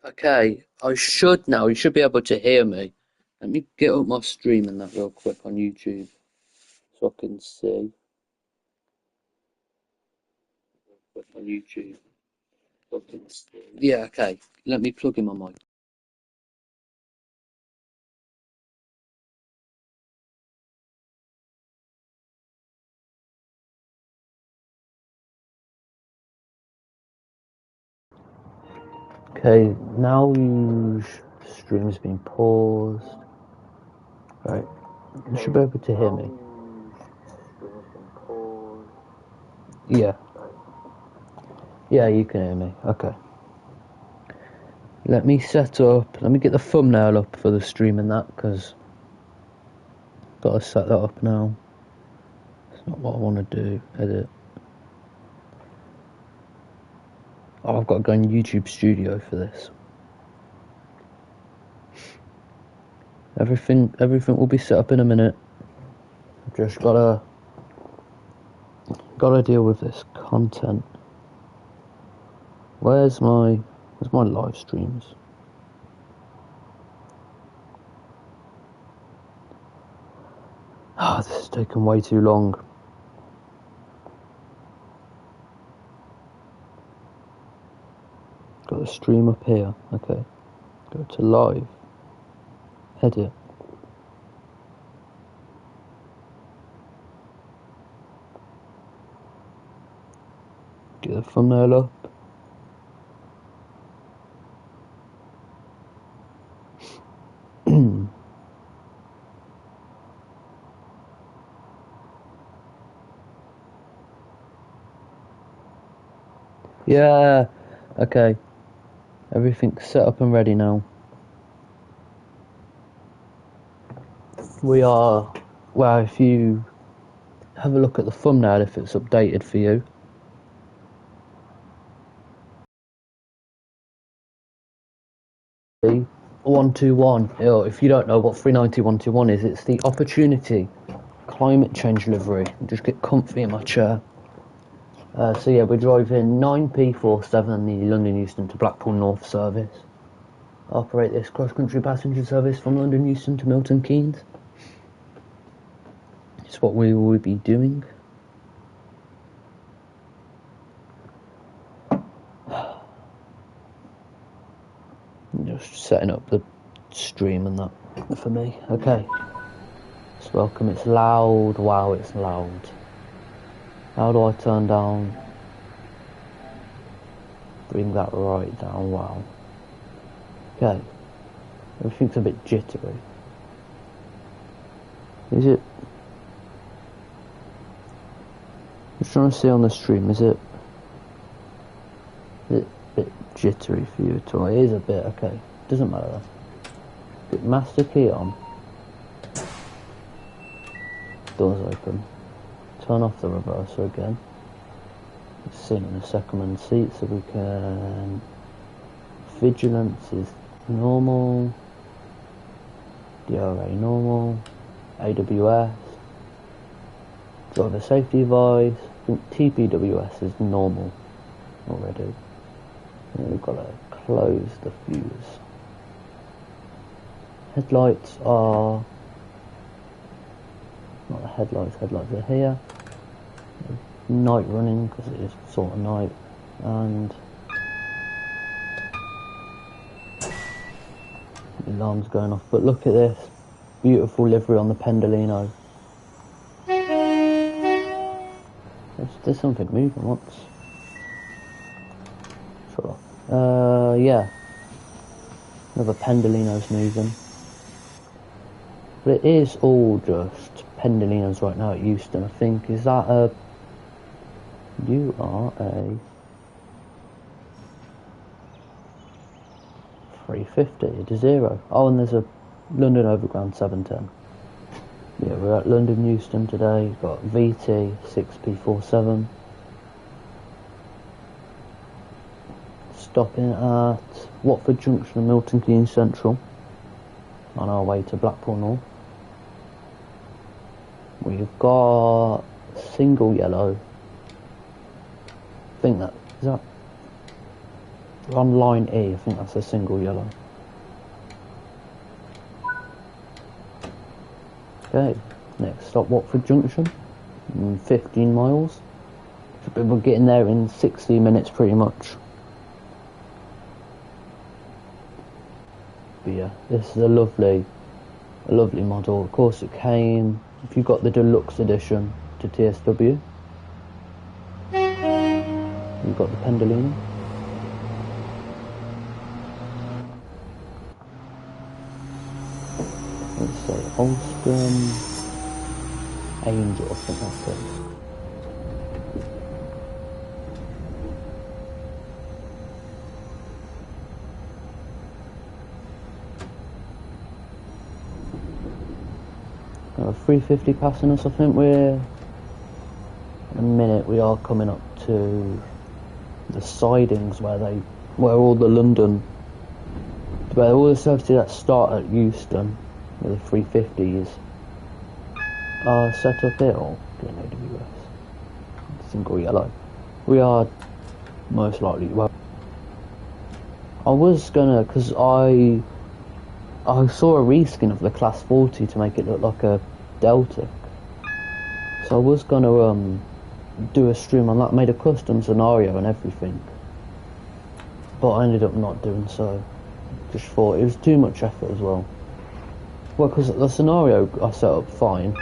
Okay, I should now. You should be able to hear me. Let me get up my stream and that real quick on YouTube so I can see. Quick on YouTube. So I can see. Yeah, okay. Let me plug in my mic. Okay, now you stream's been paused. Right, you should be able to hear me. Yeah, yeah, you can hear me. Okay. Let me let me get the thumbnail up for the stream and that, because gotta set that up now. It's not what I want to do. Edit. Oh, I've got to go in YouTube Studio for this. Everything will be set up in a minute. I've just gotta deal with this content. Where's my live streams? Ah, this is taking way too long. Got the stream up here. Okay. Go to live. Edit. Get the thumbnail up. Yeah. Okay. Everything's set up and ready now. We are, well, if you have a look at the thumbnail, if it's updated for you. 121. If you don't know what 390 is, it's the opportunity climate change livery. Just get comfy in my chair. So yeah, we're driving 9P47, the London Euston to Blackpool North service. Operate this cross-country passenger service from London Euston to Milton Keynes. It's what we will be doing. Just setting up the stream and that for me. Okay. Let's welcome. It's loud. Wow, it's loud. How do I turn down? Bring that right down. Wow. Okay. Everything's a bit jittery. Is it? I'm just trying to see on the stream. Is it a bit jittery for you at all? It is a bit. Okay. Doesn't matter though. Put master key on. Doors open. Turn off the reverser again. Sit in the second seat so we can. Vigilance is normal. DRA normal. AWS. Driver safety advice. I think TPWS is normal already. And we've got to close the fuse. Headlights are. Not the headlights are here. Night running because it is sort of night, and the alarm's going off. But look at this beautiful livery on the Pendolino. There's something moving. What's? Sure. Yeah. Another Pendolino's moving. But it is all just Pendolinos right now at Euston, I think. Is that a... You are a... 350, it is 0. Oh, and there's a London Overground 710. Yeah, we're at London Euston today. We've got VT 6P47. Stopping at Watford Junction and Milton Keynes Central. On our way to Blackpool North. We've got single yellow. I think that is that. We're on line E, I think that's a single yellow. Okay, next stop Watford Junction, 15 miles. We're getting there in 60 minutes pretty much. But yeah, this is a lovely model. Of course it came, if you got the deluxe edition to TSW, you've got the Pendolino. Let's say Euston, Angel, I think that's it. Got a 350 passing us. I think we're, in a minute, we are coming up to the sidings where all the services that start at Euston, where the 350s are set up here, or an AWS, single yellow. We are most likely, well, I was gonna, because I saw a reskin of the Class 40 to make it look like a Deltic, so I was gonna do a stream on that, made a custom scenario and everything, but I ended up not doing so. Just thought it was too much effort as well. Well, because the scenario I set up fine,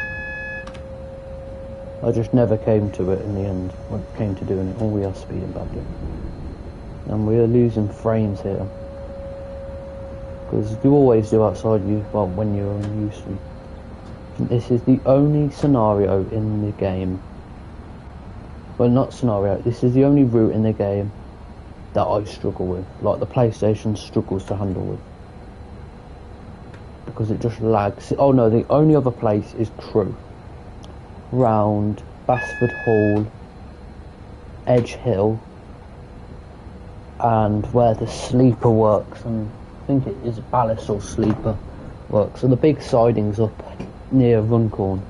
I just never came to it in the end when it came to doing it. We are speeding badly, and we are losing frames here, because you always do outside when you're in Euston. This is the only scenario in the game, well, not scenario, this is the only route in the game that I struggle with, like the PlayStation struggles to handle with, because it just lags. Oh no, the only other place is Crewe, round Basford Hall, Edge Hill, and where the sleeper works, and I think it is Ballast or Sleeper works. So the big sidings up near Runcorn.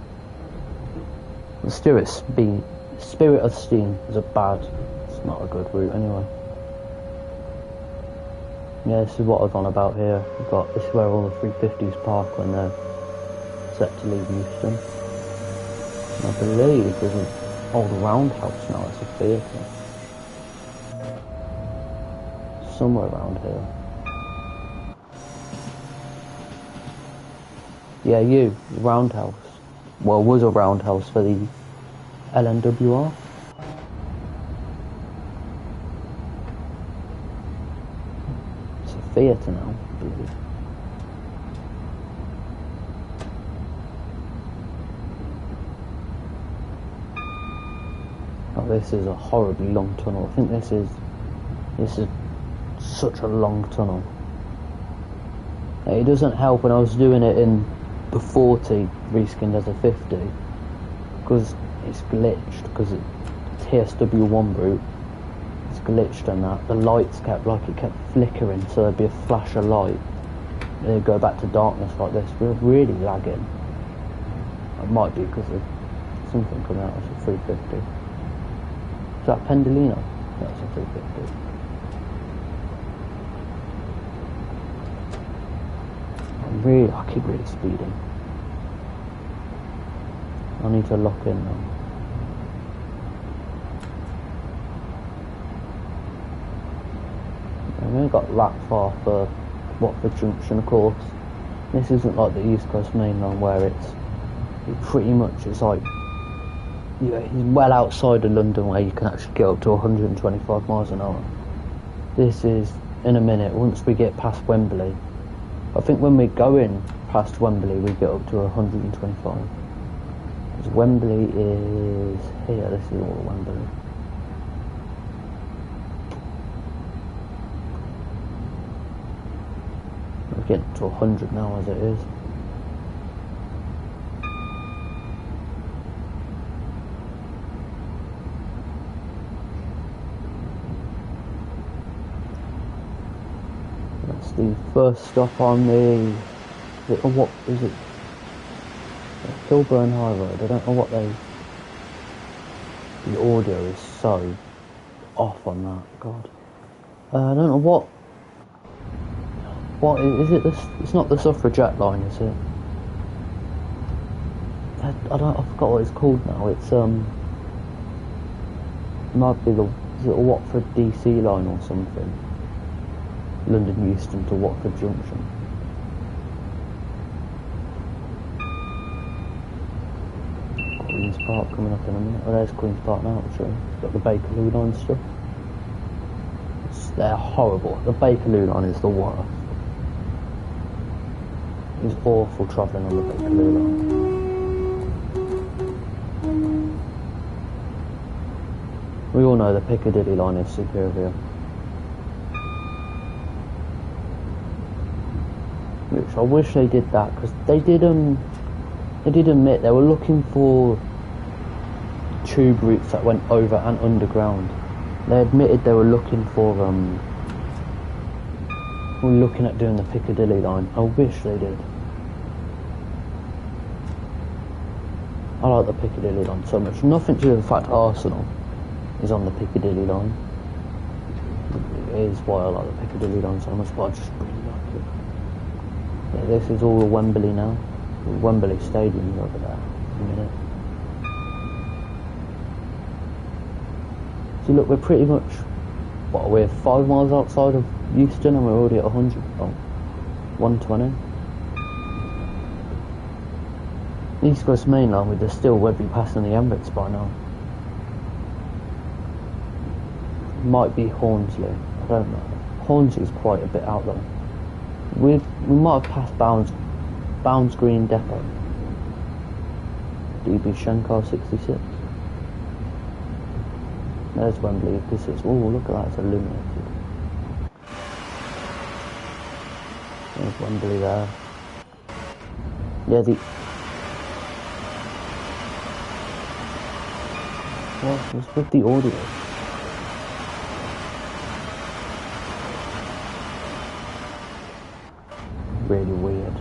The Spirit of Steam is it's not a good route anyway. Yeah, this is what I was on about here. This is where all the 350s park when they're set to leave Euston. And I believe there's an old roundhouse now, it's a theatre. Somewhere around here. Yeah, roundhouse. Well, was a roundhouse for the LNWR. It's a theatre now, I believe. Oh, this is a horribly long tunnel. I think this is such a long tunnel. It doesn't help when I was doing it in the 40 reskinned as a 50, because it's glitched, because it's TSW1 route, it's glitched, and that the lights kept flickering, so there'd be a flash of light, and it'd go back to darkness like this. We're really lagging. It might be because of something coming out as a 350. Is that Pendolino? That's a 350. I keep really speeding. I need to lock in now. We haven't got that far for Watford Junction, of course. This isn't like the East Coast main line where it pretty much is like, it's well outside of London where you can actually get up to 125 miles an hour. This is in a minute, once we get past Wembley. I think when we go in past Wembley, we get up to 125. Because Wembley is here. This is all Wembley. We're getting to 100 now as it is. The first stop on what is it? Kilburn High Road. I don't know what the audio is so off on that. God. I don't know what. What is it? This? It's not the suffragette line, is it? I don't. I forgot what it's called now. It's It might be the. Is it a Watford DC line or something? London Euston to Watford Junction. Queen's Park coming up in a minute. Oh, there's Queen's Park now, actually. It's got the Bakerloo line stuff. They're horrible. The Bakerloo line is the worst. It's awful travelling on the Bakerloo line. We all know the Piccadilly line is superior. Which I wish they did that, because they did admit they were looking for tube routes that went over and underground. They admitted they were looking for we're looking at doing the Piccadilly line. I wish they did. I like the Piccadilly line so much. Nothing to do with the fact Arsenal is on the Piccadilly line. It is why I like the Piccadilly line so much, but I just really like it. Yeah, this is all Wembley now. Wembley Stadium over there. In a minute. See, look, we're pretty much, we're 5 miles outside of Euston and we're already at 100. Oh, 120. East Coast Main Line, we'd still would be passing the Emirates by now. Might be Hornsley, I don't know. Hornsley's quite a bit out there. We might have passed Bounds Green Depot. DB Shankar 66. There's Wembley. This is, oh look at that, it's illuminated. There's Wembley there. Yeah, what was with the audio? Really weird.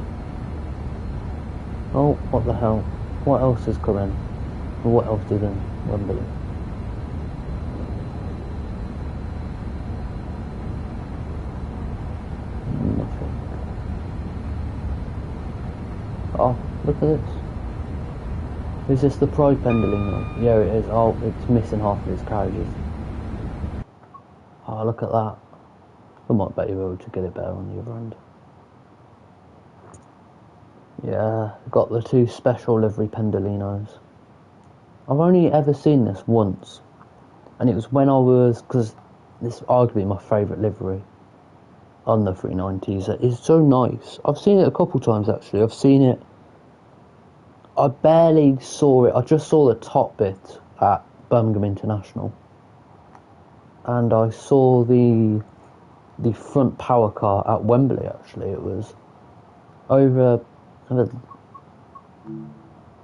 Oh, what the hell? What else is coming? What else is in Wembley? Nothing. Oh, look at this. Is this the Pride pendulum line? Yeah, it is. Oh, it's missing half of its carriages. Oh, look at that. I might bet you able to get it better on the other end. Yeah, got the 2 special livery pendolinos. I've only ever seen this once, and it was when I was, because this is arguably my favourite livery on the 390s. It's so nice. I've seen it a couple times actually. I've seen it. I barely saw it. I just saw the top bit at Birmingham International, and I saw the front power car at Wembley. Actually, it was over.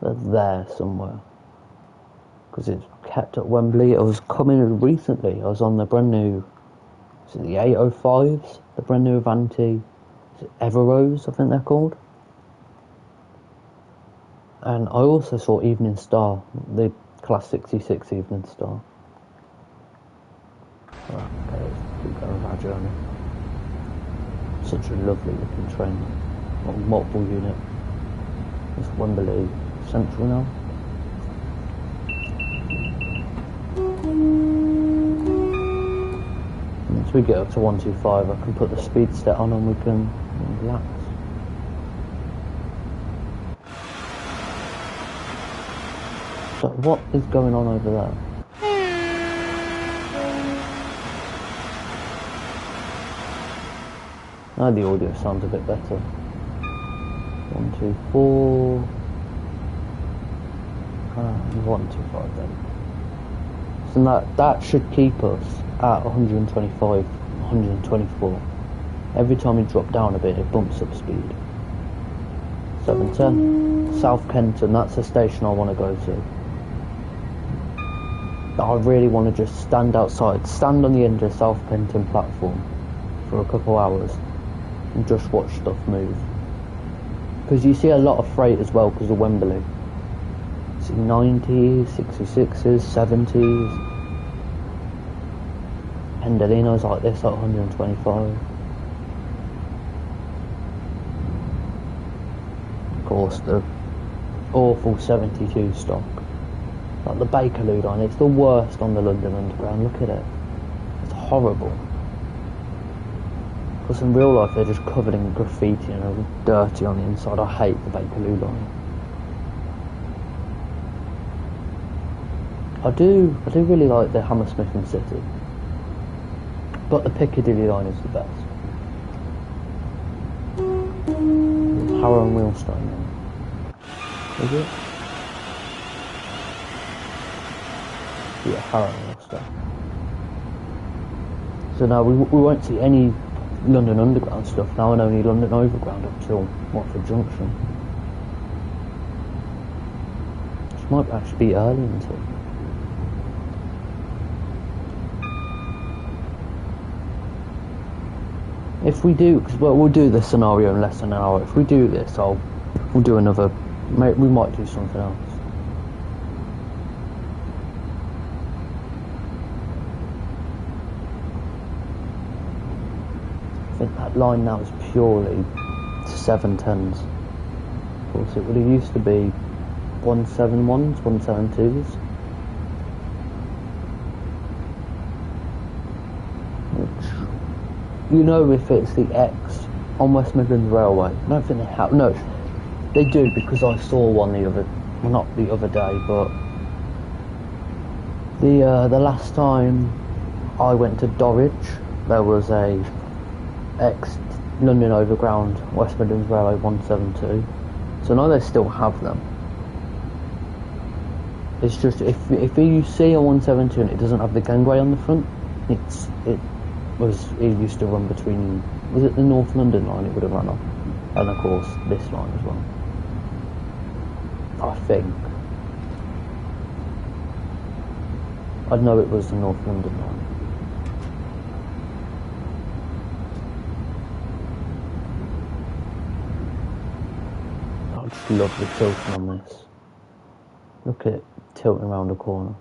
There somewhere, because it's kept at Wembley. I was coming recently. I was on the brand new, is it the 805s, the brand new Avanti, is it Everose, I think they're called. And I also saw Evening Star, the Class 66 Evening Star. Right, okay, let's keep going with our journey. Such a lovely looking train, multiple unit. It's Wembley Central now. Once we get up to 125, I can put the speed set on and we can relax. So what is going on over there? Now the audio sounds a bit better. 124. 125 then. So that should keep us at 125, 124. Every time we drop down a bit, it bumps up speed. 710. South Kenton, that's the station I want to go to. But I really want to just stand outside, stand on the end of the South Kenton platform for a couple hours and just watch stuff move. Because you see a lot of freight as well because of Wembley. See 90s, 66s, 70s, Pendolino's like this, like 125. Of course, the awful 72 stock. Like the Bakerloo line, it's the worst on the London Underground. Look at it. It's horrible. Because in real life they're just covered in graffiti and are dirty on the inside. I hate the Bakerloo line. I do really like the Hammersmith and City. But the Piccadilly line is the best. Harrow and Euston. Is it? Yeah, Harrow and Euston. So now we won't see any London Underground stuff now, and only London Overground up till Watford Junction. Which might actually be early until. If we do, because we'll do this scenario in less than an hour. If we do this, we'll do another. We might do something else. I think that line now is purely 710s. Of course, it would have used to be 171s, 172s. Which, you know, if it's the X on West Midlands Railway, I don't think they have. No, they do, because I saw one the other, well, not the other day, but the last time I went to Dorridge, there was a X London Overground West Midlands Railway 172. So now they still have them. It's just if you see a 172 and it doesn't have the gangway on the front, it used to run between, was it the North London line it would have run on, and of course this line as well. I think I'd know it was the North London line. I just love the tilting on this. Look at it tilting around the corner.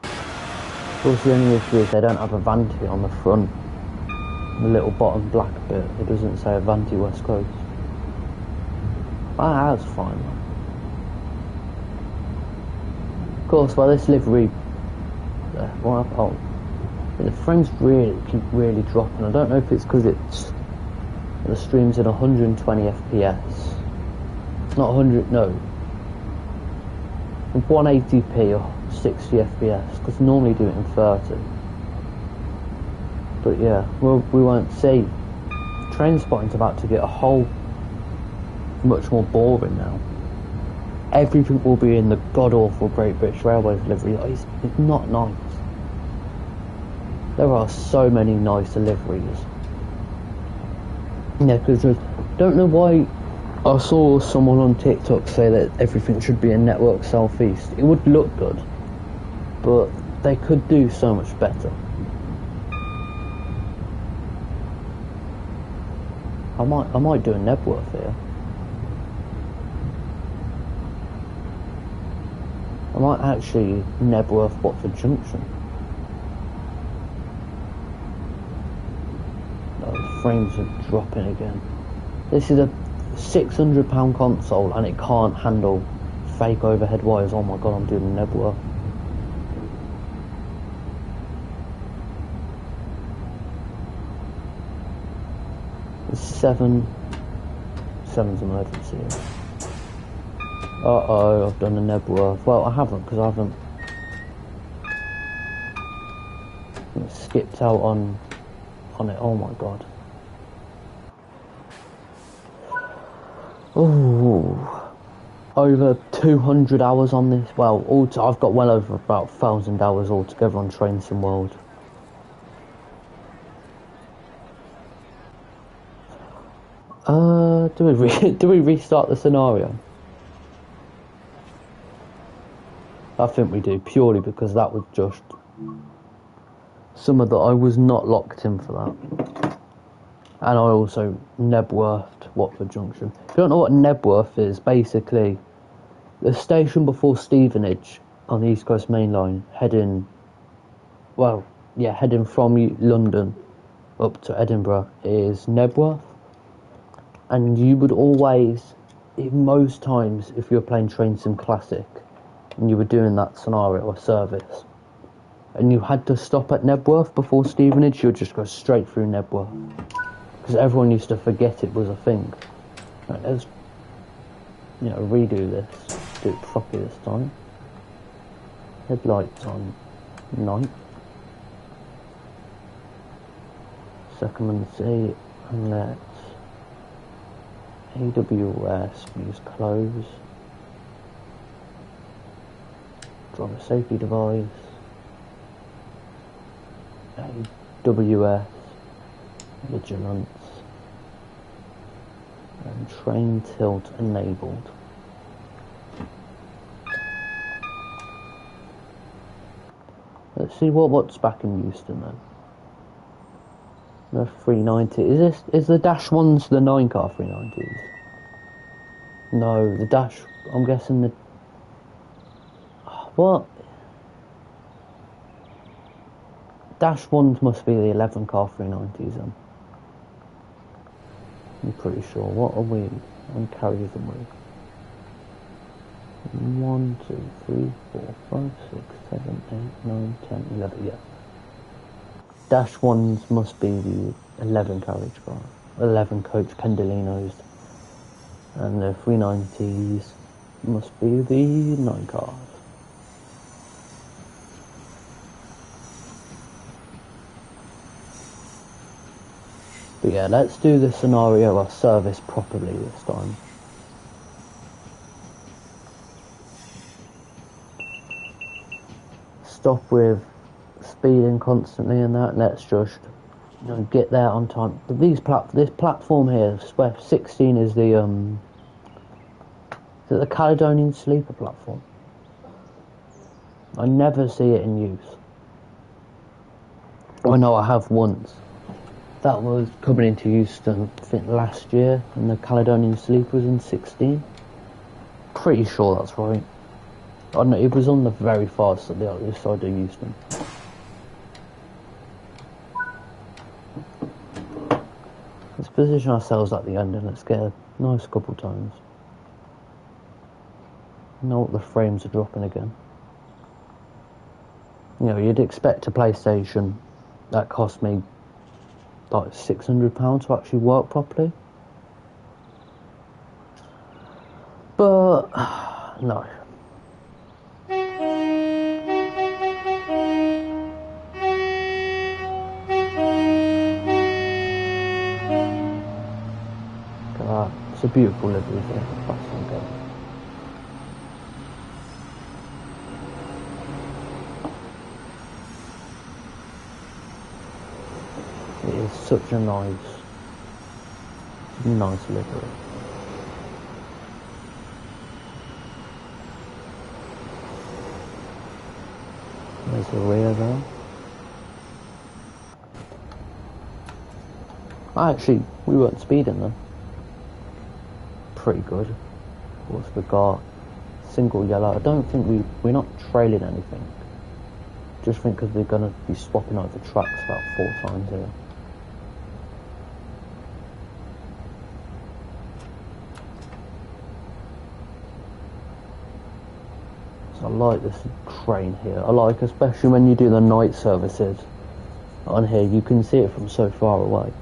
Of course, the only issue is they don't have a Vanti on the front. The little bottom black bit, it doesn't say Vanti West Coast. Ah, that's fine, man. Of course, by this livery, the frames keep really dropping. I don't know if it's because the stream's at 120 FPS. Not 100, no. 180p or 60 FPS, because normally do it in 30. But yeah, we won't see. Trainspotting's about to get a whole much more boring now. Everything will be in the god-awful Great British Railways livery. It's not nice. There are so many nice liveries. Yeah, because don't know why. I saw someone on TikTok say that everything should be in Network Southeast. It would look good, but they could do so much better. I might do a Nebworth here. I might actually Nebworth Watford Junction. Oh, the frames are dropping again. This is a £600 console and it can't handle fake overhead wires. Oh my god, I'm doing a Nebworth. Seven's emergency. Uh-oh, I've done a Nebworth. Well, I haven't, because I haven't skipped out on it. Oh my god. Ooh. Over 200 hours on this. Well, I've got well over about 1,000 hours altogether on Train Sim World. Do we restart the scenario? I think we do, purely because that was just some of that. I was not locked in for that. And I also Nebworthed Watford Junction. If you don't know what Nebworth is, basically the station before Stevenage on the East Coast Main Line, heading well, yeah, heading from London up to Edinburgh is Nebworth. And you would always, most times, if you were playing Train Sim Classic, and you were doing that scenario or service, and you had to stop at Nebworth before Stevenage, you would just go straight through Nebworth. Because everyone used to forget it was a thing. Right, let's, redo this. Do it properly this time. Headlights on night. Second and C, and let's AWS, use close. Driver safety device. AWS, vigilance. And train tilt enabled. Let's see what's back in Euston then. The 390. Is the dash ones the 9 car 390s? No, the dash. I'm guessing the. What? Dash ones must be the 11 car 390s then. I'm pretty sure. What are we? And carriers are we? 1, 2, 3, 4, 5, 6, 7, 8, 9, 10, 11. Yeah. Dash ones must be the 11 carriage car, 11 coach Pendolinos, and the 390s must be the 9 cars. But yeah, let's do the scenario or service properly this time. Stop with speeding constantly and that. Let's just get there on time. But this platform here, where 16 is the Caledonian sleeper platform. I never see it in use. I know I have once. That was coming into Euston, I think last year, and the Caledonian sleeper was in 16. Pretty sure that's right. I don't know, it was on the very far side, the other side of Euston. Let's position ourselves at the end and let's get a nice couple times. Know what the frames are dropping again. You'd expect a PlayStation that cost me like £600 to actually work properly. But no. It's a beautiful livery here. It is such a nice livery. There's the rear there. Actually, we weren't speeding then. Pretty good. Of course, we got single yellow. I don't think we're not trailing anything. Just think because we're gonna be swapping over tracks about 4 times here. So I like this crane here. I like, especially when you do the night services on here, you can see it from so far away.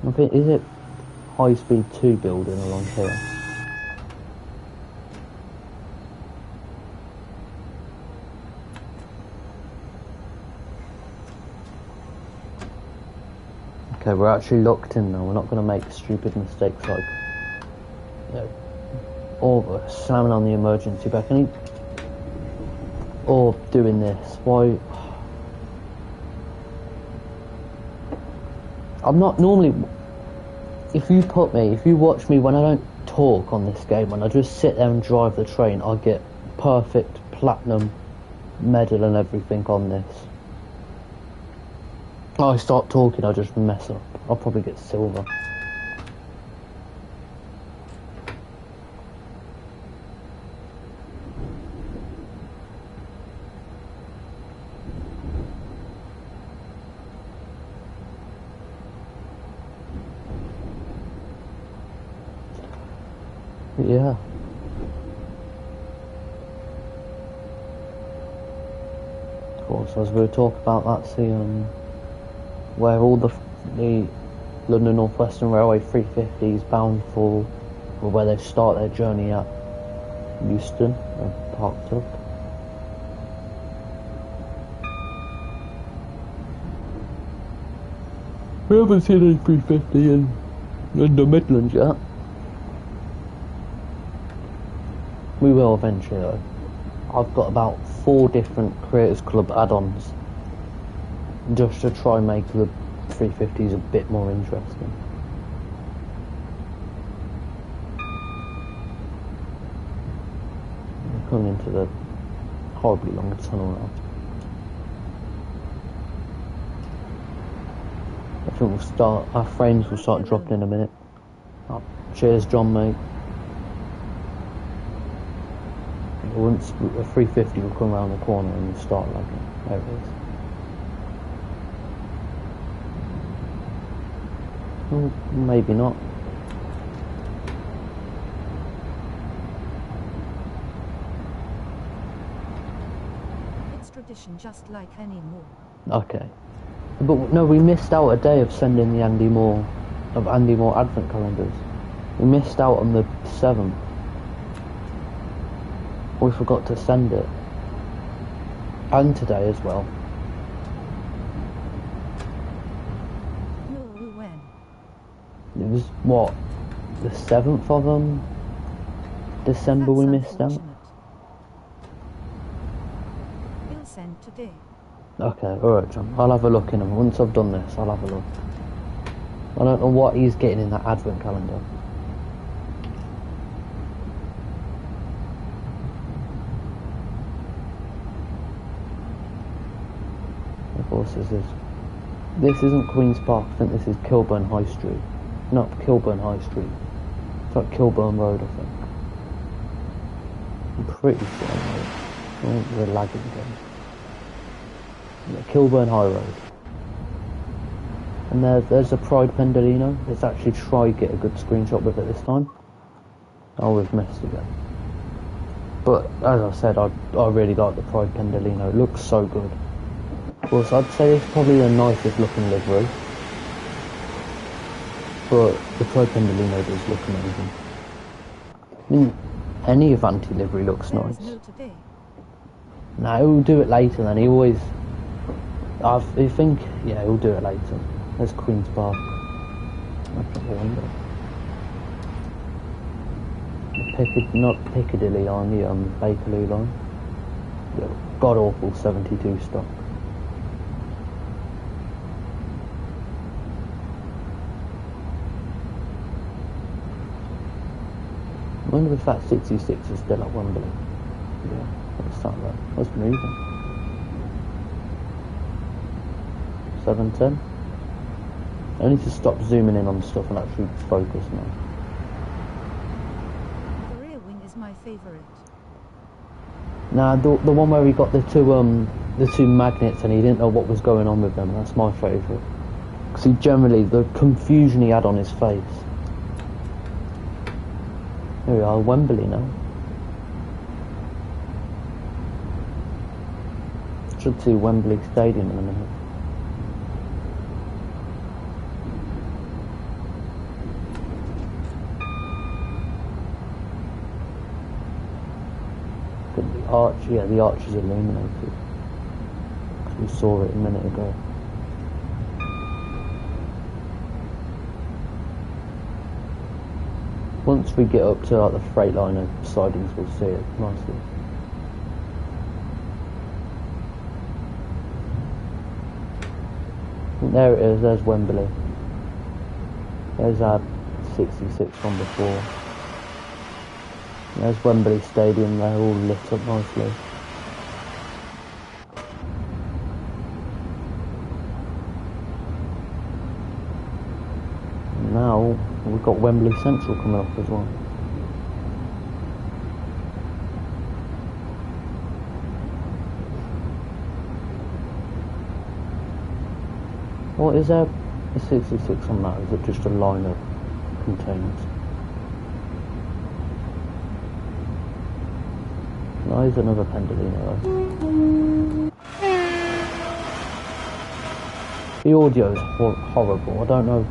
I think, is it High Speed 2 building along here? Okay, we're actually locked in now. We're not going to make stupid mistakes like, or slamming on the emergency brake, or doing this. Why? I'm not normally. If you watch me when I don't talk on this game, when I just sit there and drive the train, I get perfect platinum medal and everything on this. I start talking, I just mess up. I'll probably get silver. Yeah. Of course, as we were talking about that, see, where all the London North Western Railway 350s bound for, or where they start their journey at Euston, are parked up. We haven't seen any 350 in the Midlands yet. We will eventually though. I've got about 4 different Creators Club add-ons just to try and make the 350s a bit more interesting. We're coming into the horribly long tunnel now. I think our frames will start dropping in a minute. Oh, cheers John, mate. Once a 350 will come around the corner and you'll start lagging. There it is. Well, maybe not. It's tradition just like any more. Okay. But no, we missed out a day of sending the Andy Moore advent calendars. We missed out on the 7th. We forgot to send it. And today as well. When? It was, what, the 7th of December we missed out? We'll send today. Okay, alright John, I'll have a look in them. Once I've done this, I'll have a look. I don't know what he's getting in that advent calendar. Of course this isn't Queen's Park, I think this is Kilburn High Street. Not Kilburn High Street. It's like Kilburn Road, I think. I'm pretty sure. I think we're lagging again. Yeah, Kilburn High Road. And there's a Pride Pendolino. Let's actually try get a good screenshot with it this time. Oh, we've missed again. But as I said, I really like the Pride Pendolino. It looks so good. Of course, I'd say it's probably the nicest looking livery. But the Pride Pendolino does look amazing. I mean, any Avanti livery looks nice. No, he'll do it later then. He always... I think, yeah, he'll do it later. There's Queen's Park. Not Piccadilly on the Bakerloo line. Yeah, god awful 72 stock. I wonder if that 66 is still at Wembley. Yeah, what's that though? What's moving? 710. I need to stop zooming in on stuff and actually focus now. The rear wing is my favourite. Nah, the one where he got the two magnets and he didn't know what was going on with them. That's my favourite. Because he generally, the confusion he had on his face. Here we are, Wembley now. Should see Wembley Stadium in a minute. The arch, yeah, the arch is illuminated. We saw it a minute ago. Once we get up to like the Freightliner sidings, we'll see it nicely. There it is, there's Wembley. There's our 66 from before. There's Wembley Stadium, they're all lit up nicely. And now we've got Wembley Central coming up as well. What is there a 66 on that? Is it just a line of containers? Oh, here's another Pendolino. The audio's horrible. I don't know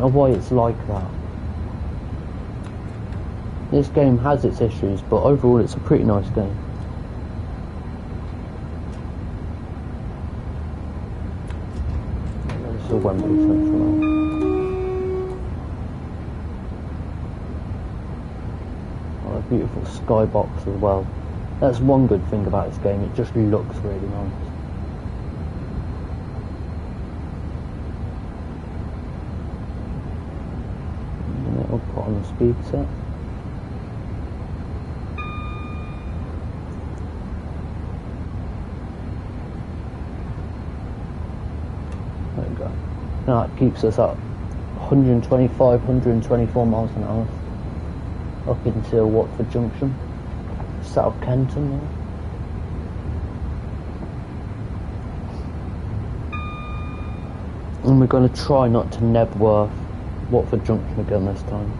why it's like that. This game has its issues, but overall it's a pretty nice game. This is a Wembley Central. Oh, a beautiful skybox as well. That's one good thing about this game, it just looks really nice. And it'll put on the speed set. There we go. Now it keeps us up 125, 124 miles an hour up until Watford Junction, South Kenton now. And we're going to try not to Nebworth Watford Junction again this time.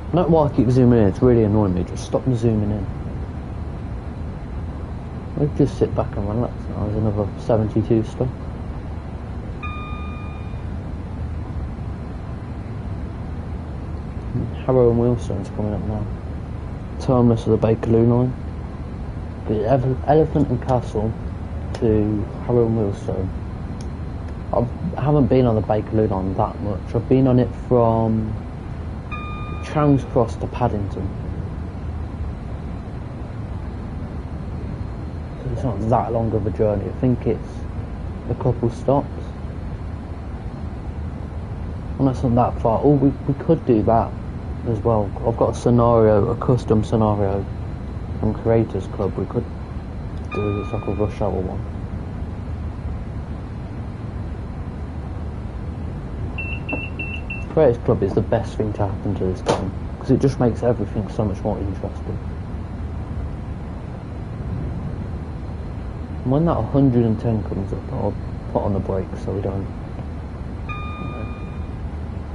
I don't know why I keep zooming in, it's really annoying me, just stop zooming in. We'll just sit back and relax now, there's another 72 stop. Harrow and Euston's coming up now. Terminus of the Bakerloo line. The Elephant and Castle to Harrow and Euston. I haven't been on the Bakerloo line that much, I've been on it from Charing Cross to Paddington. So it's not that long of a journey. I think it's a couple stops. And that's not that far. Oh, we could do that as well. I've got a custom scenario from Creators Club. We could do this like a rush hour one. Creators Club is the best thing to happen to this game because it just makes everything so much more interesting. And when that 110 comes up, I'll put on the brakes so we don't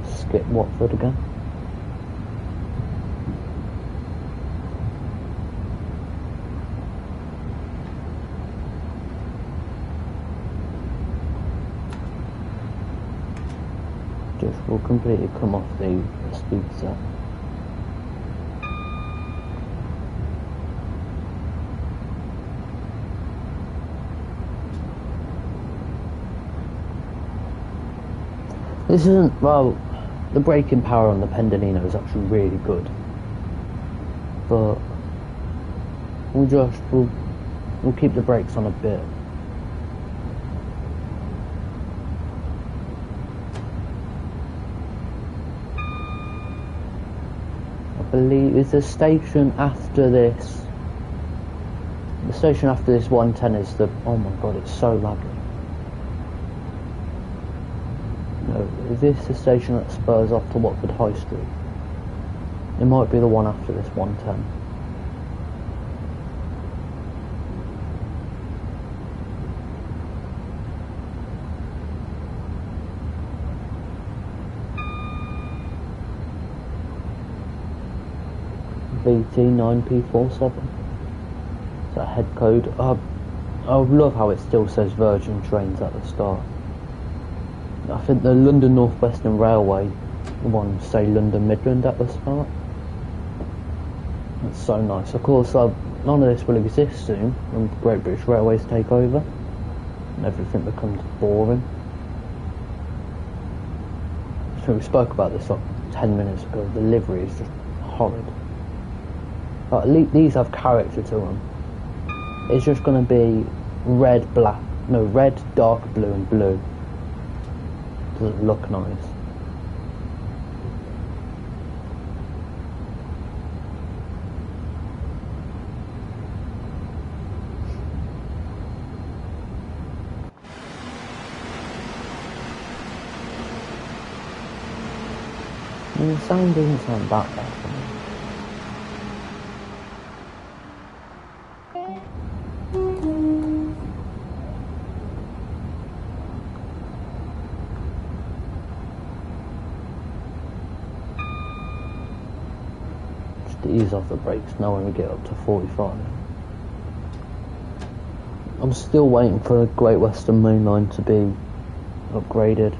skip Watford again. Will completely come off the speed set. This isn't, well, the braking power on the Pendolino is actually really good, but we'll keep the brakes on a bit. I believe is the station after this. The station after this 110 is the. Oh my god, it's so laggy. No, is this the station that spurs off to Watford High Street? It might be the one after this 110. BT9P47. Is that head code? I love how it still says Virgin Trains at the start. I think the London North Western Railway ones say London Midland at the start. That's so nice. Of course, none of this will exist soon when Great British Railways take over and everything becomes boring. So we spoke about this like 10 minutes ago. The livery is just horrid. Like, these have character to them. It's just going to be red, black, no, red, dark blue and blue. Doesn't look nice. And the sound doesn't sound that bad for me. Just to ease off the brakes now when we get up to 45. I'm still waiting for the Great Western Main Line to be upgraded.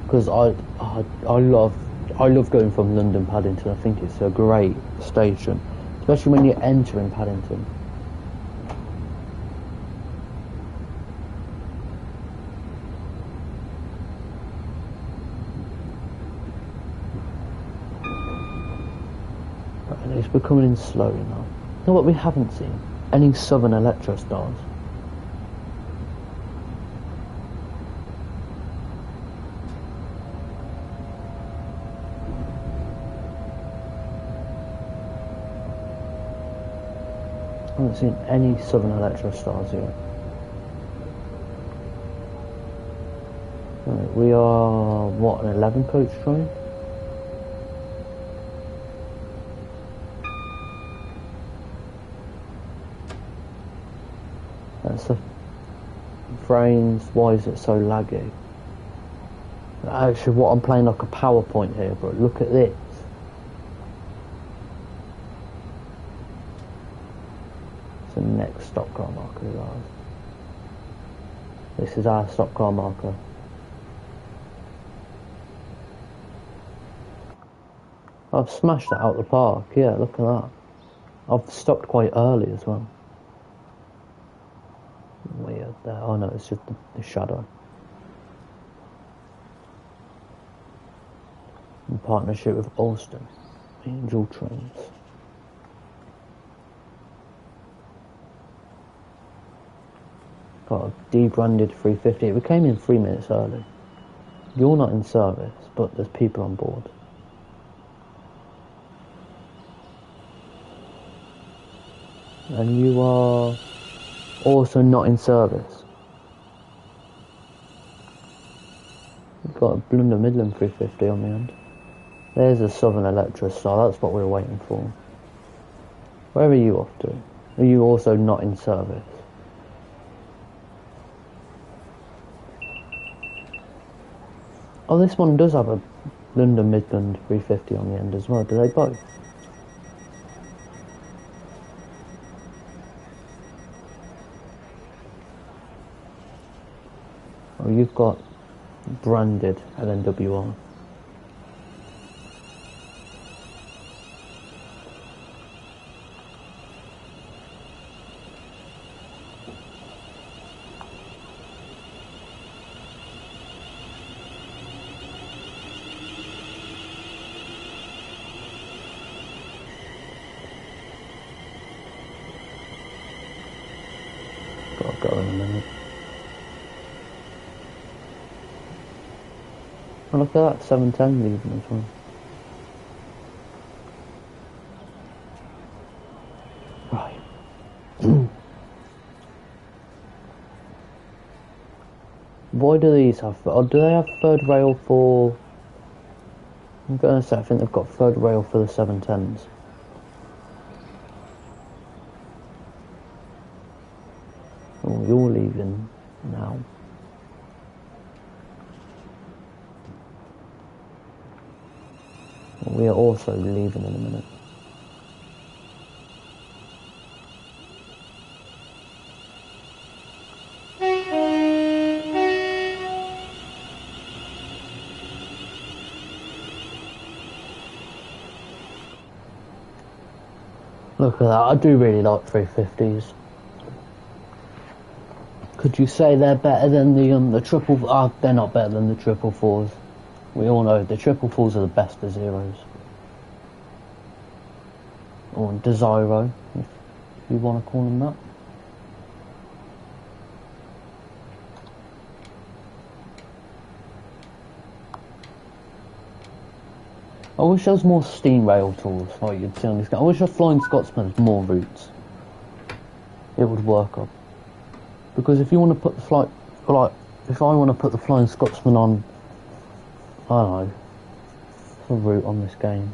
Because I love going from London Paddington. I think it's a great station, especially when you're entering Paddington. But it's becoming in slow now. You know what we haven't seen? Any Southern Electro stars. I haven't seen any Southern Electro stars here. Right, we are, what, an 11 coach train? That's the frames. Why is it so laggy? Actually, what, I'm playing like a PowerPoint here, but look at this. It's the next stop car marker of ours. This is our stop car marker. I've smashed that out the park. Yeah, look at that. I've stopped quite early as well. Weird there. Oh no, it's just the shadow. In partnership with Euston, Angel Trains. Got a debranded 350. It came in 3 minutes early. You're not in service, but there's people on board. And you are also not in service. We've got a Blunder Midland 350 on the end. There's a Southern Electro Star, that's what we're waiting for. Where are you off to? Are you also not in service? Oh, this one does have a Blunder Midland 350 on the end as well. Do they both? Oh, you've got branded LNWR. Gotta go in a minute. Oh, look at that, 710 leaving as well. Right. Why do these have... Oh, do they have third rail for... I'm gonna say, I think they've got third rail for the 710s. Oh, you're leaving now. We are also leaving in a minute. Look at that, I do really like 350s. Could you say they're better than the triple... they're not better than the triple fours. We all know the triple fours are the best of zeros. Or Desiro, if you want to call them that. I wish there was more steam rail tools like you'd see on this game. I wish a Flying Scotsman had more routes. It would work up. Because if you want to put the if I want to put the Flying Scotsman on, I don't know, proper route on this game.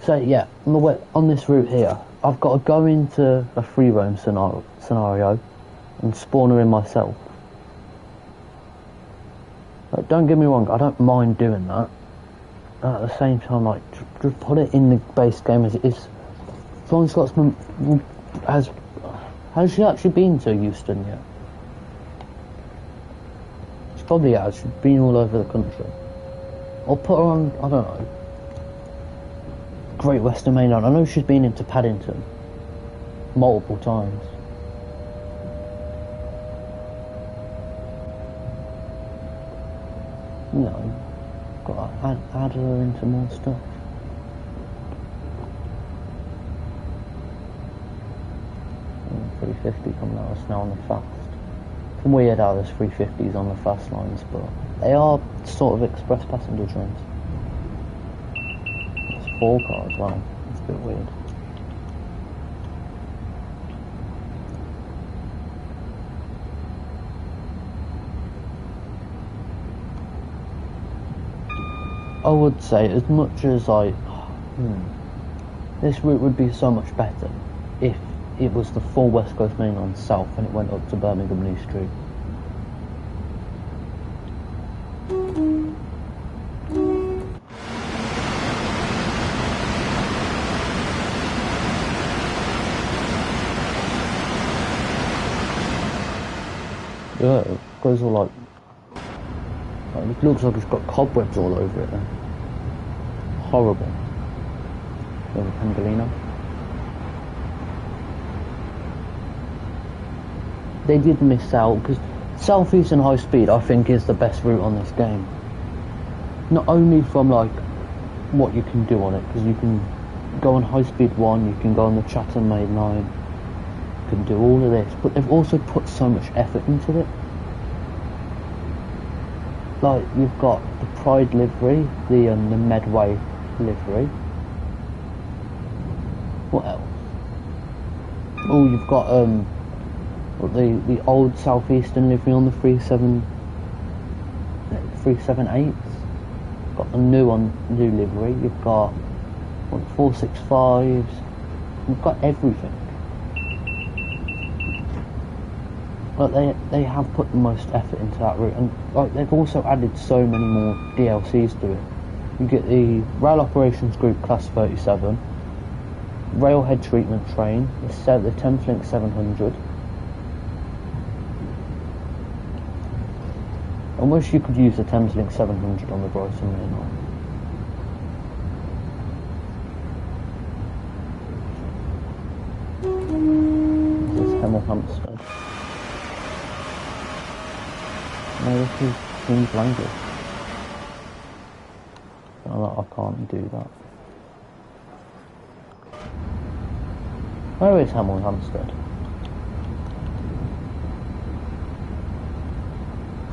So yeah, on this route here, I've got to go into a free roam scenario and spawn her in myself. Like, don't get me wrong, I don't mind doing that. At the same time, like, just put it in the base game as it is. Flying Scotsman has she actually been to Euston yet? She probably has. She's been all over the country. Or put her on, I don't know, Great Western Main Line. I know she's been into Paddington multiple times. You know, got to add her into more stuff. And 350 coming at us now on the fast. It's weird how there's 350s on the fast lines, but they are sort of express passenger trains. It's 4 car as well. It's a bit weird. I would say, as much as this route would be so much better if it was the full West Coast Main Line south and it went up to Birmingham New Street. Yeah, it goes all like it looks like it's got cobwebs all over it then. Horrible. Little Pendolino. They did miss out, because South Eastern High Speed I think is the best route on this game. Not only from like what you can do on it, because you can go on High Speed 1, you can go on the Chatham Main Line, you can do all of this, but they've also put so much effort into it. Like, you've got the Pride livery, the Medway livery. What else? Oh, you've got the old Southeastern livery on the 378s. Got the new livery. You've got 465s. You've got everything. Like they have put the most effort into that route, and like they've also added so many more DLCs to it. You get the Rail Operations Group Class 37, Railhead Treatment Train, the Thameslink 700. I wish you could use the Thameslink 700 on the Brighton Main Line. This is Hemel Hempstead. No, this is Queen's Langley. I can't do that. Where is Hemel Hempstead?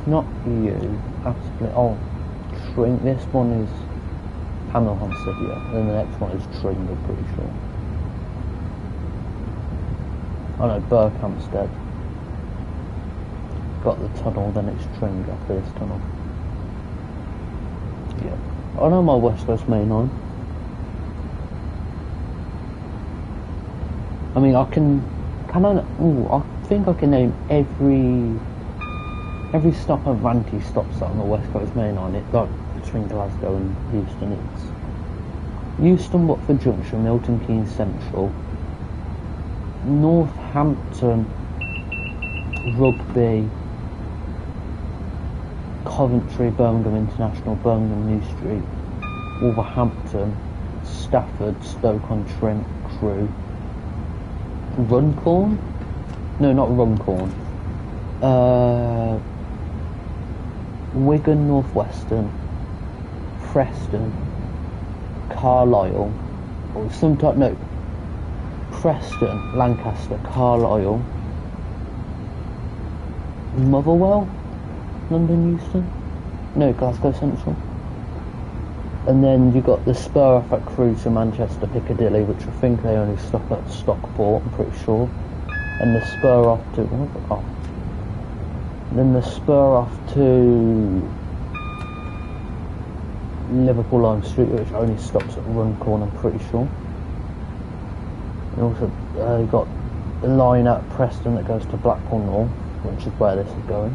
Not you. Absolutely. Oh, Tring. This one is Hemel Hempstead, yeah. And the next one is Tring, I'm pretty sure. Oh no, Berkhamsted. Got the tunnel, then it's Tring after this tunnel. Yeah. I know my West Coast Main Line. I mean, I think I can name every stop a Vanty stops at on the West Coast Main Line. It's like between Glasgow and Euston. It's Euston, Watford Junction, Milton Keynes Central, Northampton, Rugby, Coventry, Birmingham International, Birmingham New Street, Wolverhampton, Stafford, Stoke-on-Trent, Crewe, Runcorn? No, not Runcorn. Wigan, Northwestern, Preston, Carlisle, or Preston, Lancaster, Carlisle, Motherwell, London Euston? No, Glasgow Central. And then you got the spur off at Crewe to Manchester Piccadilly, which I think they only stop at Stockport, I'm pretty sure. And the spur off to... Oh. Then the spur off to... Liverpool Lime Street, which only stops at Runcorn, I'm pretty sure. And also, you've got the line at Preston that goes to Blackpool North, which is where this is going.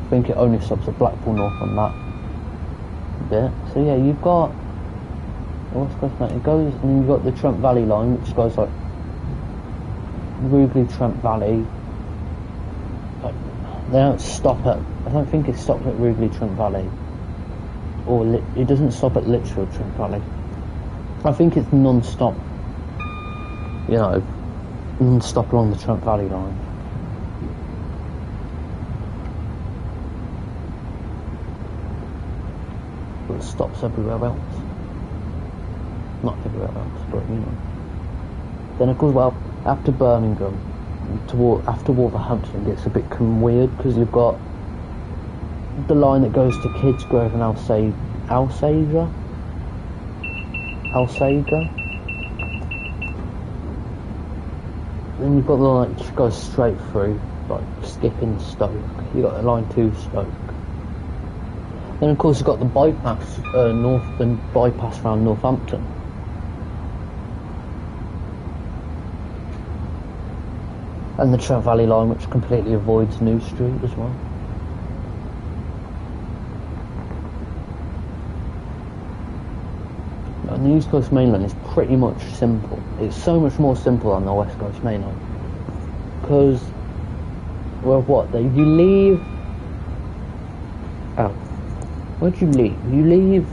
I think it only stops at Blackpool North on that bit. So yeah, you've got West Coast Main. It goes, and then you've got the Trent Valley line, which goes like Rugeley, Trent Valley. Like, they don't stop at. I don't think it stops at Rugeley, Trent Valley, or it doesn't stop at Lichfield, Trent Valley. I think it's non-stop. You know, non-stop along the Trent Valley line. But it stops everywhere else. Not everywhere else, but you know. Then of course, well, after Birmingham, after Wolverhampton, it gets a bit weird because you've got the line that goes to Kidsgrove and Alsager. Then you've got the line that goes straight through, like skipping Stoke. You've got the line to Stoke. Then of course you've got the bypass bypass around Northampton. And the Trent Valley line, which completely avoids New Street as well. And the East Coast Main Line is pretty much simple. It's so much more simple than the West Coast Main Line. Because, well, you leave... Oh. Where'd you leave? You leave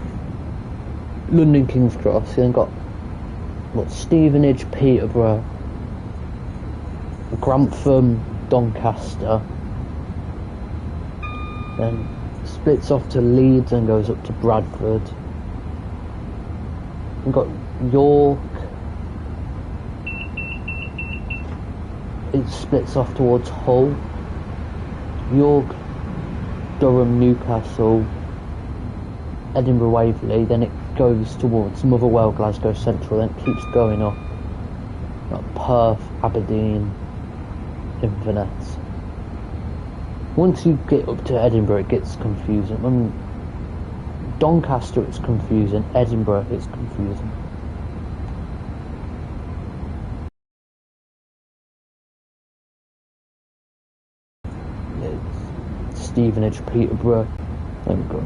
London King's Cross, you then got, Stevenage, Peterborough, Grantham, Doncaster, then splits off to Leeds and goes up to Bradford. You've got York, it splits off towards Hull, York, Durham, Newcastle, Edinburgh, Waverley, then it goes towards Motherwell, Glasgow Central, then it keeps going up, like Perth, Aberdeen, Inverness. Once you get up to Edinburgh, it gets confusing. I mean, Doncaster, it's confusing. Edinburgh, it's confusing. It's Stevenage, Peterborough. There we go.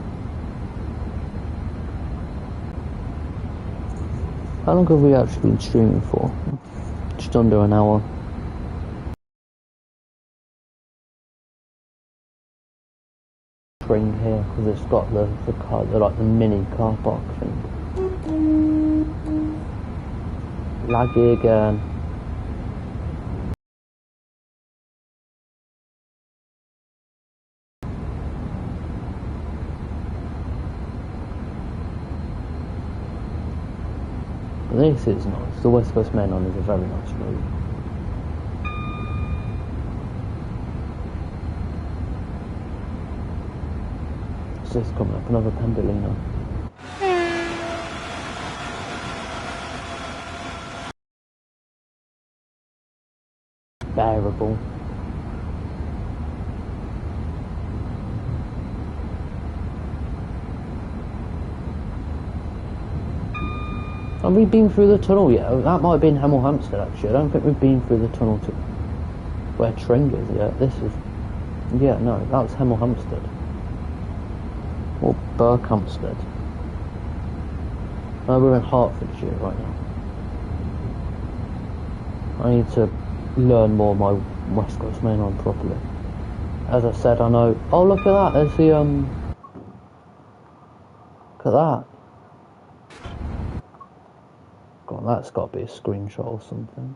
How long have we actually been streaming for? Just under an hour. Spring here because it's got the mini car park thing. Laggy again. This is nice. The West Coast Main Line is a very nice road. It's just coming up another Pendolino. Bearable. Have we been through the tunnel yet? That might have been Hemel Hempstead actually. I don't think we've been through the tunnel to where Tring is yet. This is... Yeah, no, that was Hemel Hempstead. Or Berkhamsted. No, we're in Hertfordshire right now. I need to learn more of my West Coast Main Line properly. As I said, I know... Oh, look at that, there's the, Look at that. God, that's got to be a screenshot or something.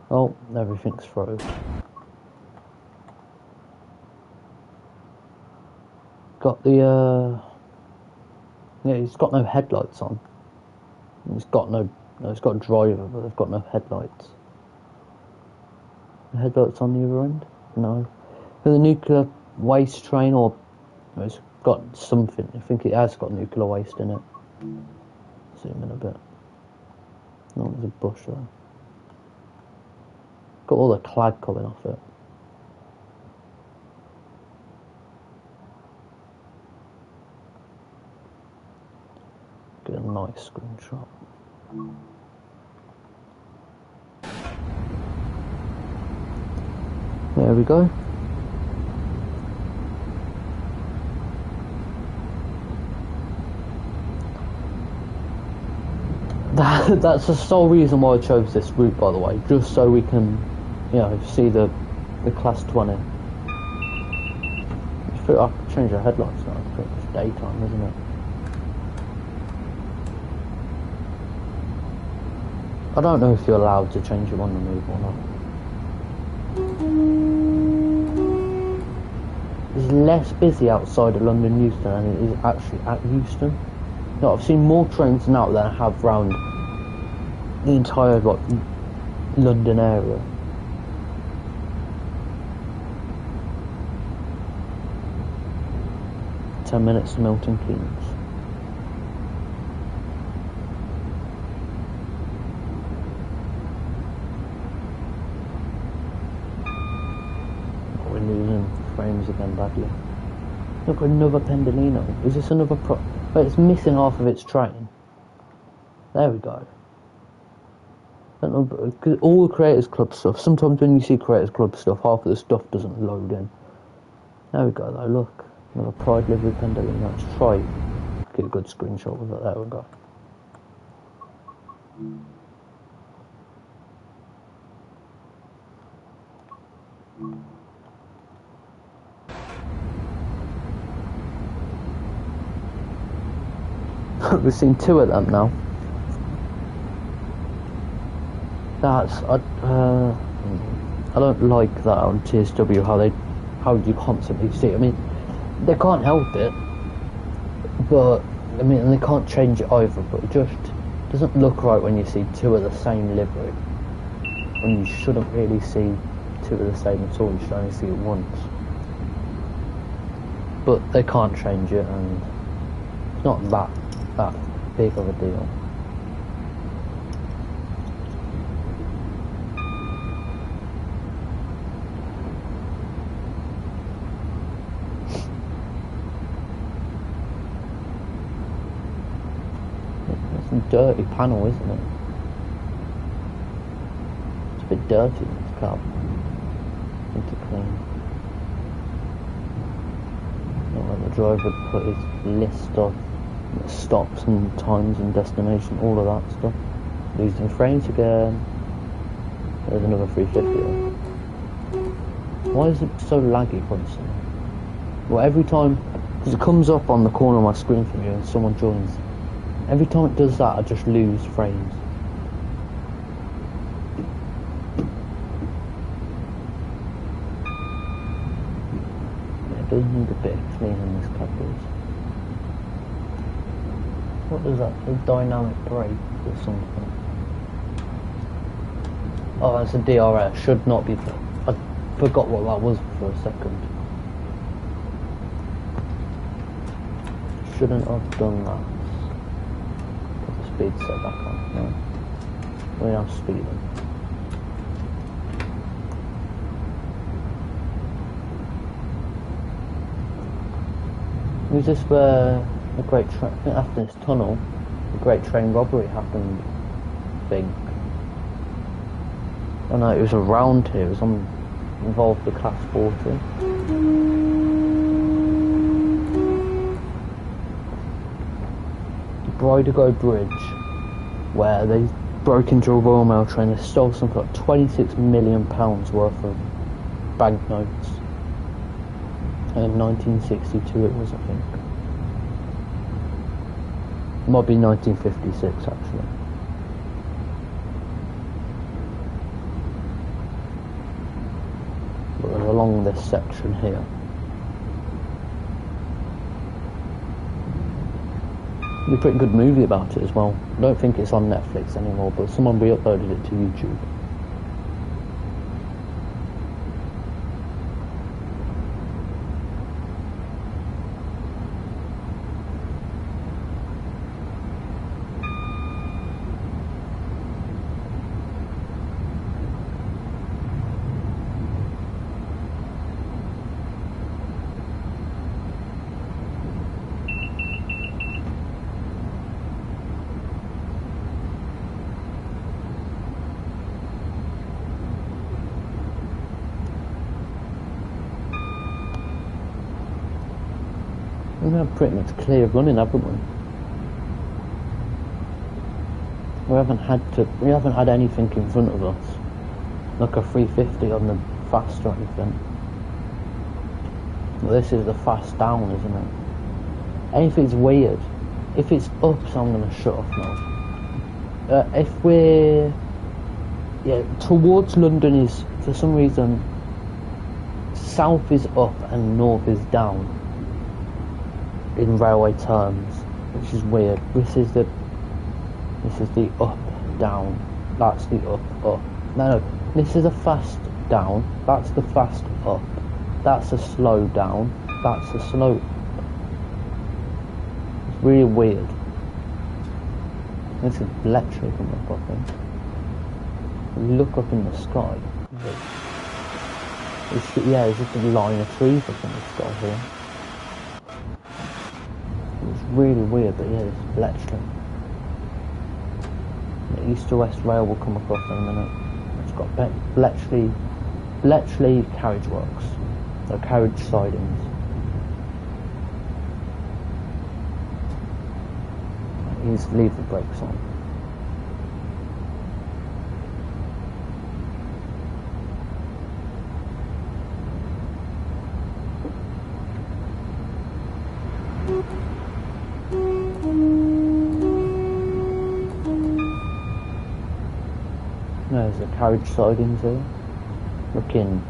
Oh, everything's froze. Got the, yeah, he's got no headlights on. He's got no, it's got a driver, but they've got no headlights. The headlights on the other end? No. For the nuclear waste train, or it's got something. I think it has got nuclear waste in it. Zoom in a bit. No, there's a bush there. Got all the clag coming off it. get a nice screenshot. There we go. That's the sole reason why I chose this route, by the way, just so we can, you know, see the class 20. I can change the headlights now. It's pretty much daytime, isn't it? I don't know if you're allowed to change it on the move or not. It's less busy outside of London Euston than it is actually at Euston. No, I've seen more trains now than I have round the entire like London area. "10 minutes to Milton Keynes." We're losing frames again badly. Look, another Pendolino. Is this another But it's missing half of its train. There we go. I don't know, because all the Creators Club stuff, sometimes when you see Creators Club stuff, half of the stuff doesn't load in. There we go though, look. Another Pride livery Pendolino. Let's try get a good screenshot with it. There we go. We've seen 2 of them now. That's I don't like that on TSW how you constantly see. I mean, they can't help it, but I mean, and they can't change it either. But it just doesn't look right when you see 2 of the same livery. When you shouldn't really see 2 of the same at all. You should only see it once. But they can't change it, and it's not that big of a deal. It's a dirty panel, isn't it? It's a bit dirty, this car. Need to clean. Not like the driver put his list of stops and times and destination, all of that stuff. Losing frames again. There's another 350. Why is it so laggy constantly? Well, every time, because it comes up on the corner of my screen from you and someone joins, every time it does that I just lose frames. It does need a bit of cleaning, this car does. What is that? A dynamic brake or something? Oh, that's a DRS. Should not be. I forgot what that was for a second. Shouldn't have done that. Put the speed set back on. No. We are speeding. Was this where a great train, I think after this tunnel, a great train robbery happened, I think. Oh no, it was around here, it was involved the class 40. The Bridego Bridge, where they broke into a Royal Mail train, they stole something like £26 million worth of banknotes. In 1962 it was, I think. Might be 1956 actually. But along this section here. There's a pretty good movie about it as well. I don't think it's on Netflix anymore, but someone re-uploaded it to YouTube. We have pretty much clear running, haven't we? We haven't had anything in front of us, like a 350 on the fast or anything. Well, this is the fast down, isn't it? Anything's weird. If it's up, so I'm gonna shut off now. If we're towards London is for some reason south is up and north is down in railway terms, which is weird. This is the up down. That's the up. No, this is a fast down. That's the fast up. That's a slow down. That's a slow up. It's really weird. This is electric in the bottom. You look up in the sky. It's just a line of trees up in the sky here. It's really weird, but yeah, this is electric. The east to west rail will come across in a minute. It's got Bletchley carriage works. So carriage sidings. He's leave the brakes on. There's the carriage sidings here, looking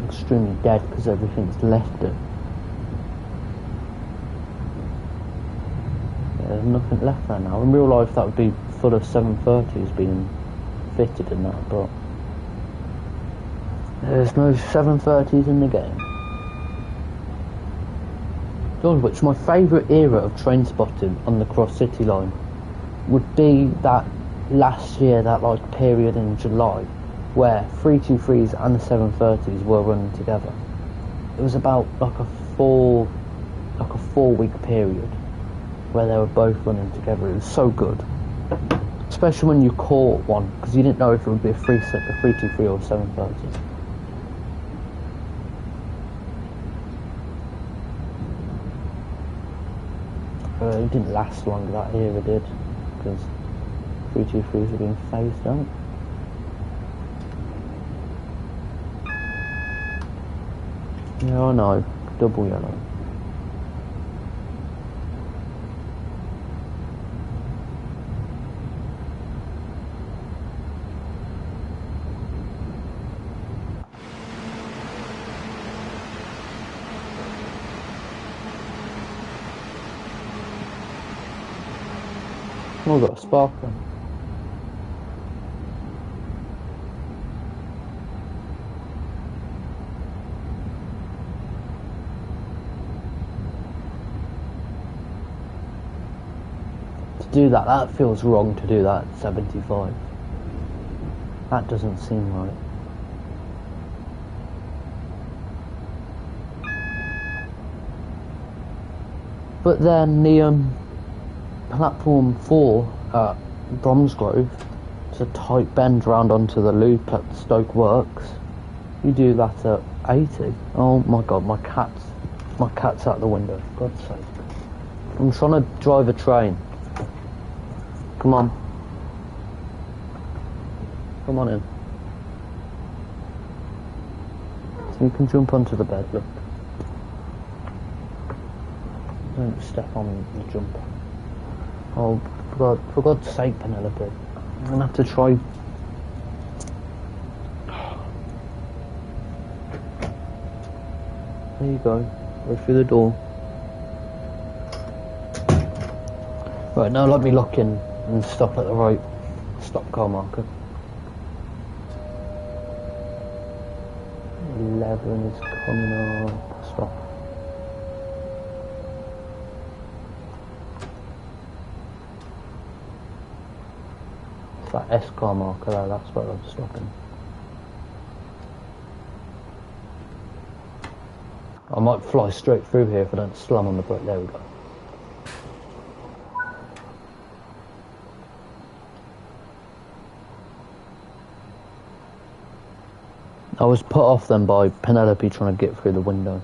extremely dead because everything's left it. There's nothing left there now. In real life that would be full of 730s being fitted in that, but there's no 730s in the game. Of which my favourite era of train spotting on the Cross City line would be that last year, that like period in July where 323s and the 730s were running together. It was about like a 4-week period where they were both running together. It was so good, especially when you caught one, because you didn't know if it would be a 323 or a 730. It didn't last long, that era did, because 323s are being phased out. Yeah, I know, double yellow. Oh, I've got a spark then. To do that feels wrong to do that at 75. That doesn't seem right. But then the platform 4 at Bromsgrove, it's a tight bend round onto the loop at Stoke Works. You do that at 80. Oh my god, my cat's out the window, for God's sake. I'm trying to drive a train. Come on. Come on in. So you can jump onto the bed, look. Don't step on the jumper. Oh, for God's sake, Penelope. I'm gonna have to try. There you go. Go through the door. Right, now let me lock in and stop at the right stop car marker. 11 is coming up. Stop. That S car marker there, that's where I'm stopping. I might fly straight through here if I don't slam on the brake. There we go. I was put off then by Penelope trying to get through the window.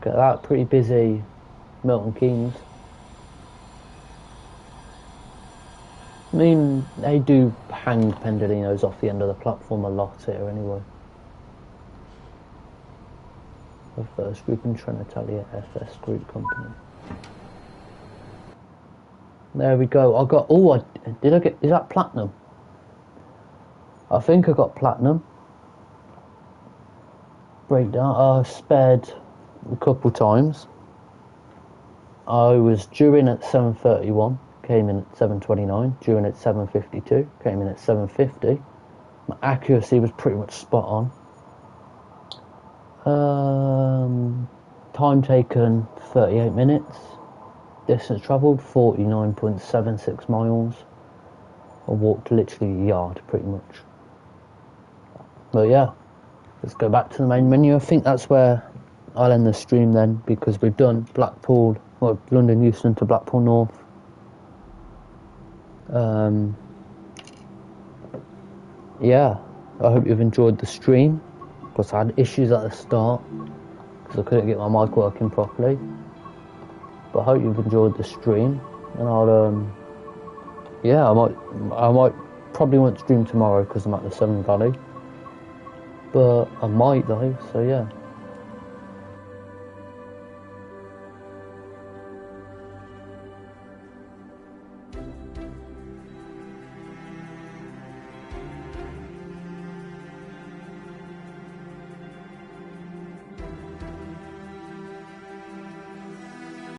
Look at that, pretty busy Milton Keynes. I mean, they do hang pendolinos off the end of the platform a lot here anyway. The first group in Trenitalia FS Group Company. There we go. I got, did I get, is that platinum? I think I got platinum. Breakdown, I spared a couple times. I was due in at 7:31, came in at 7:29, due in at 7:52, came in at 7:50. My accuracy was pretty much spot on. Time taken 38 minutes. Distance travelled 49.76 miles. I walked literally a yard pretty much. But yeah, let's go back to the main menu. I think that's where I'll end the stream then, because we've done Blackpool, well, London Euston to Blackpool North. Yeah, I hope you've enjoyed the stream, because I had issues at the start because I couldn't get my mic working properly. But I hope you've enjoyed the stream, and I'll yeah, I might probably won't stream tomorrow because I'm at the Severn Valley, but I might though. So yeah.